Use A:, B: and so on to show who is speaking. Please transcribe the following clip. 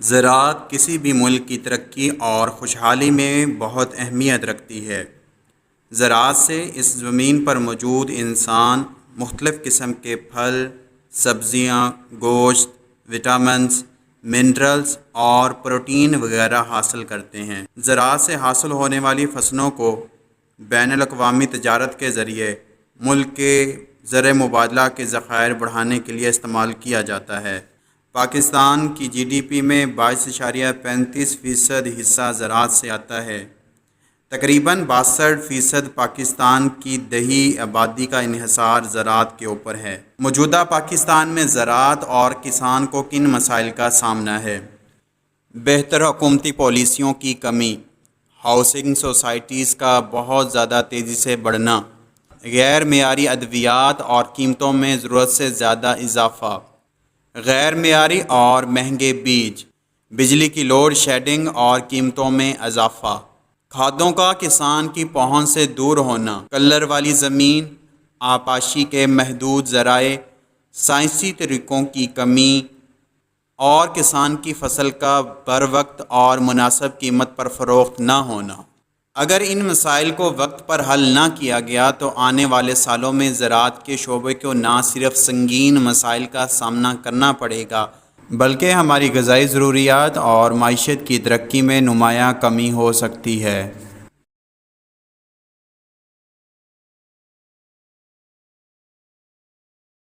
A: زراعت کسی بھی ملک کی ترقی اور خوشحالی میں بہت اہمیت رکھتی ہے۔ زراعت سے اس زمین پر موجود انسان مختلف قسم کے پھل، سبزیاں، گوشت، وٹامنز، منرلز اور پروٹین وغیرہ حاصل کرتے ہیں۔ زراعت سے حاصل ہونے والی فصلوں کو بین الاقوامی تجارت کے ذریعے ملک کے زر مبادلہ کے ذخائر بڑھانے کے لیے استعمال کیا جاتا ہے۔ پاکستان کی جی ڈی پی میں 22.35% حصہ زراعت سے آتا ہے۔ تقریباً 62% پاکستان کی دیہی آبادی کا انحصار زراعت کے اوپر ہے۔ موجودہ پاکستان میں زراعت اور کسان کو کن مسائل کا سامنا ہے؟ بہتر حکومتی پالیسیوں کی کمی، ہاؤسنگ سوسائٹیز کا بہت زیادہ تیزی سے بڑھنا، غیر معیاری ادویات اور قیمتوں میں ضرورت سے زیادہ اضافہ، غیر معیاری اور مہنگے بیج، بجلی کی لوڈ شیڈنگ اور قیمتوں میں اضافہ، کھادوں کا کسان کی پہنچ سے دور ہونا، کلر والی زمین، آبپاشی کے محدود ذرائع، سائنسی طریقوں کی کمی اور کسان کی فصل کا بروقت اور مناسب قیمت پر فروخت نہ ہونا۔ اگر ان مسائل کو وقت پر حل نہ کیا گیا تو آنے والے سالوں میں زراعت کے شعبے کو نہ صرف سنگین مسائل کا سامنا کرنا پڑے گا بلکہ ہماری غذائی ضروریات اور معیشت کی ترقی میں نمایاں کمی ہو سکتی ہے۔